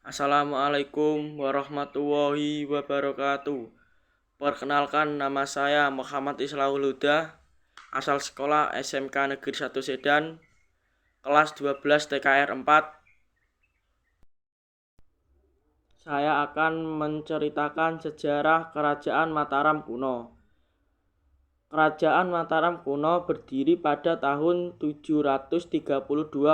Assalamualaikum warahmatullahi wabarakatuh. Perkenalkan, nama saya Muhammad Islahul Huda, asal sekolah SMK Negeri 1 Sedan, kelas 12 TKR 4. Saya akan menceritakan sejarah Kerajaan Mataram kuno. Kerajaan Mataram kuno berdiri pada tahun 732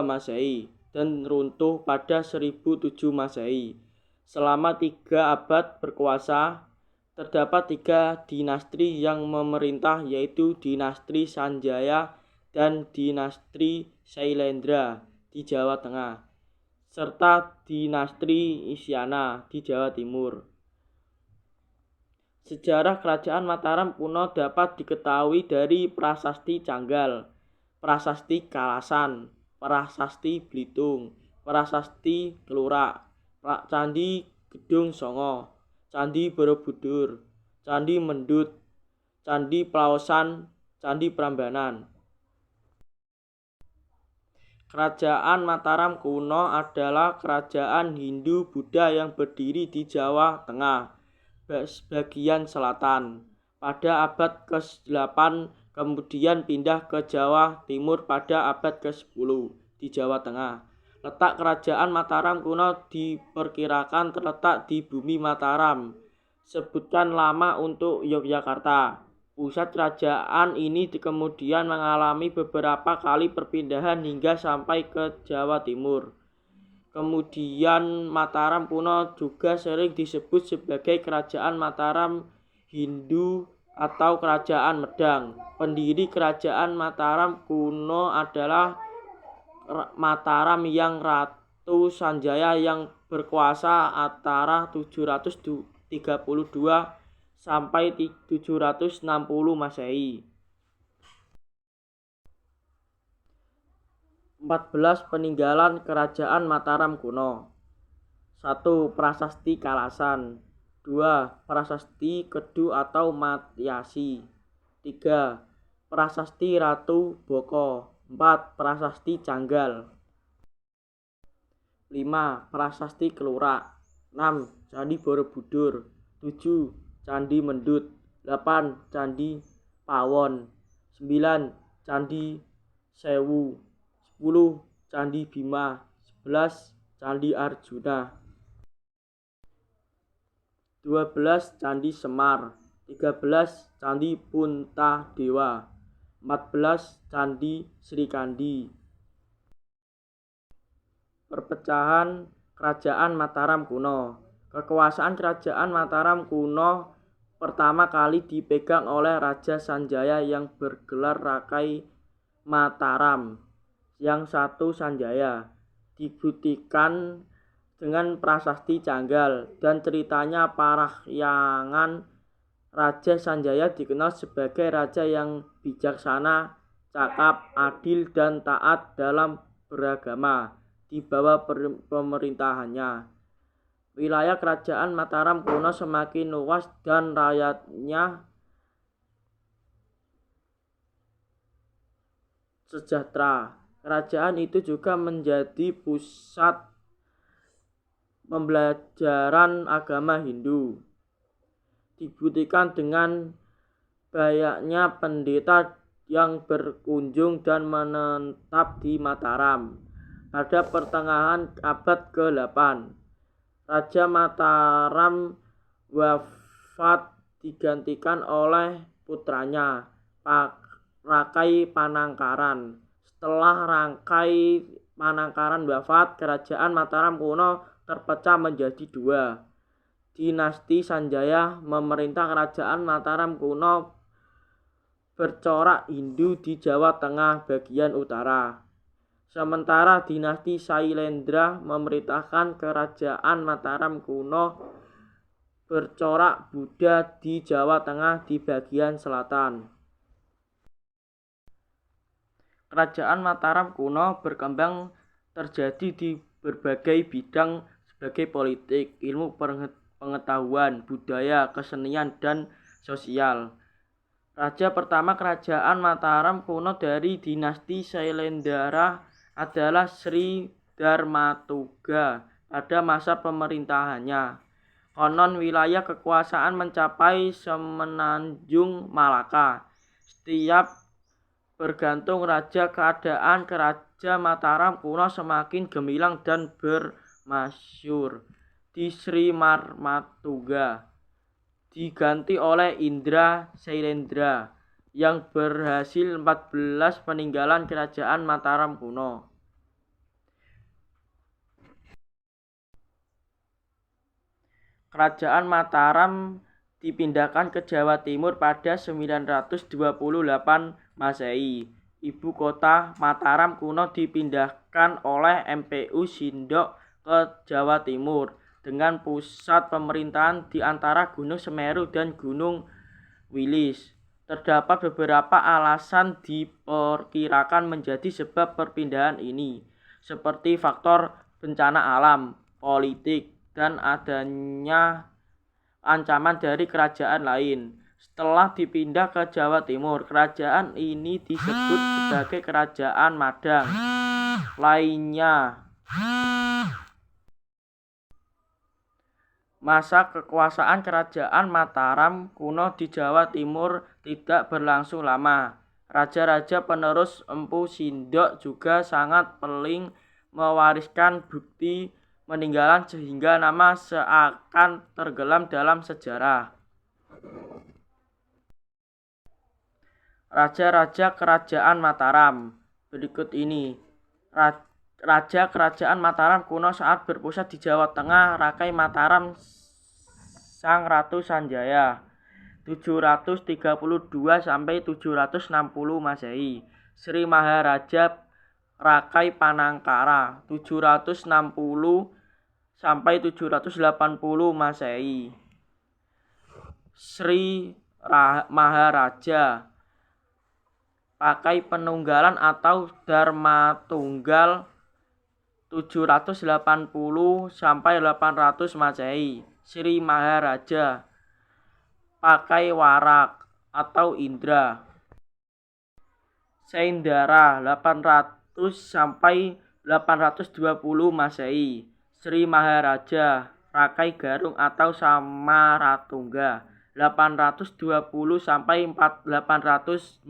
Masehi dan runtuh pada 1007 Masehi. Selama 3 abad berkuasa, terdapat 3 dinasti yang memerintah, yaitu dinasti Sanjaya dan dinasti Sailendra di Jawa Tengah, serta dinasti Isyana di Jawa Timur. Sejarah Kerajaan Mataram kuno dapat diketahui dari Prasasti Canggal, Prasasti Kalasan, Prasasti Belitung, Prasasti Kelurak, Candi Gedung Songo, Candi Borobudur, Candi Mendut, Candi Plaosan, Candi Prambanan. Kerajaan Mataram kuno adalah kerajaan Hindu-Buddha yang berdiri di Jawa Tengah bagian selatan pada abad ke-8, kemudian pindah ke Jawa Timur pada abad ke-10 di Jawa Tengah. Letak Kerajaan Mataram kuno diperkirakan terletak di Bumi Mataram, sebutan lama untuk Yogyakarta. Pusat kerajaan ini kemudian mengalami beberapa kali perpindahan hingga sampai ke Jawa Timur. Kemudian Mataram kuno juga sering disebut sebagai Kerajaan Mataram Hindu atau Kerajaan Medang. Pendiri Kerajaan Mataram kuno adalah Mataram yang Ratu Sanjaya yang berkuasa antara 732 sampai 760 Masehi. 14 peninggalan Kerajaan Mataram kuno. 1. Prasasti Kalasan. 2. Prasasti Kedu atau Matyasi. 3. Prasasti Ratu Boko. 4. Prasasti Canggal. 5. Prasasti Kelurak. 6. Candi Borobudur. 7. Candi Mendut. 8. Candi Pawon. 9. Candi Sewu. 10. Candi Bima. 11. Candi Arjuna. 12. Candi Semar. 13. Candi Puntadewa. 14. Candi Srikandi. Perpecahan Kerajaan Mataram kuno. Kekuasaan Kerajaan Mataram kuno pertama kali dipegang oleh Raja Sanjaya yang bergelar Rakai Mataram. Yang satu Sanjaya dibuktikan dengan prasasti Canggal dan ceritanya Parahyangan. Raja Sanjaya dikenal sebagai raja yang bijaksana, cakap, adil, dan taat dalam beragama di bawah pemerintahannya. Wilayah Kerajaan Mataram kuno semakin luas dan rakyatnya sejahtera. Kerajaan itu juga menjadi pusat pembelajaran agama Hindu. Dibuktikan dengan banyaknya pendeta yang berkunjung dan menetap di Mataram. Pada pertengahan abad ke-8, Raja Mataram wafat digantikan oleh putranya, Rakai Panangkaran. Setelah Rakai Panangkaran wafat, Kerajaan Mataram kuno terpecah menjadi 2. Dinasti Sanjaya memerintah Kerajaan Mataram kuno bercorak Hindu di Jawa Tengah bagian utara. Sementara dinasti Sailendra memerintahkan Kerajaan Mataram kuno bercorak Buddha di Jawa Tengah di bagian selatan. Kerajaan Mataram kuno berkembang terjadi di berbagai bidang sebagai politik, ilmu pengetahuan, budaya, kesenian, dan sosial. Raja pertama Kerajaan Mataram kuno dari dinasti Sailendra adalah Sri Dharmatuga pada masa pemerintahannya. Konon wilayah kekuasaan mencapai semenanjung Malaka. Setiap bergantung raja, keadaan Raja Mataram kuno semakin gemilang dan bermasyhur. Di Sri Marmatuga diganti oleh Indra Sailendra yang berhasil 14 peninggalan kerajaan Mataram kuno. Kerajaan Mataram dipindahkan ke Jawa Timur pada 928 Masehi. Ibu kota Mataram kuno dipindahkan oleh MPU Sindok ke Jawa Timur dengan pusat pemerintahan di antara Gunung Semeru dan Gunung Wilis. Terdapat beberapa alasan diperkirakan menjadi sebab perpindahan ini, seperti faktor bencana alam, politik, dan adanya ancaman dari kerajaan lain. Setelah dipindah ke Jawa Timur, kerajaan ini disebut sebagai Kerajaan Madang. Lainnya, masa kekuasaan Kerajaan Mataram kuno di Jawa Timur tidak berlangsung lama. Raja-raja penerus Empu Sindok juga sangat peling mewariskan bukti peninggalan sehingga nama seakan tenggelam dalam sejarah. Raja-raja Kerajaan Mataram. Berikut ini Raja Kerajaan Mataram kuno saat berpusat di Jawa Tengah, Rakai Mataram Sang Ratu Sanjaya 732 sampai 760 Masehi. Sri Maharaja Rakai Panangkara 760 sampai 780 Masehi. Sri Maharaja Pakai Penunggalan atau Dharma Tunggal 780 sampai 800 Masehi. Sri Maharaja Pakai Warak atau Indra Saindara 800 sampai 820 Masehi. Sri Maharaja Rakai Garung atau Samaratungga 820 sampai 840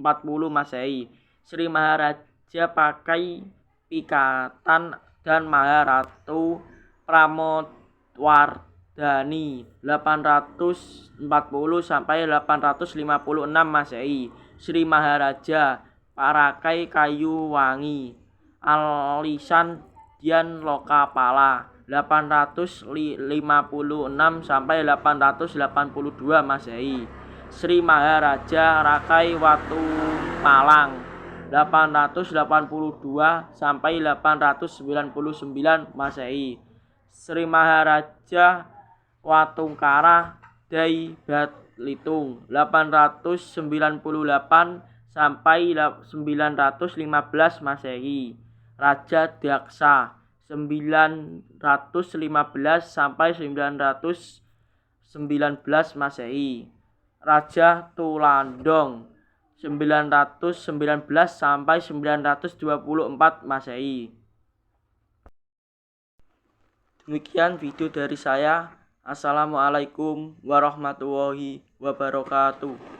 Masehi. Sri Maharaja Pakai Pikatan dan Maharatu Pramodwardhani 840 sampai 856 Masehi. Sri Maharaja Parakai Kayu Wangi Alisan Dian Lokapala 856 sampai 882 Masehi. Sri Maharaja Rakai Watu Malang 882 sampai 899 Masehi. Sri Maharaja Watungkara Dai Batlitung 898 sampai 915 Masehi. Raja Daksa 915 sampai 919 Masehi. Raja Tulandong 919 sampai 924 Masehi. Demikian video dari saya. Assalamualaikum warahmatullahi wabarakatuh.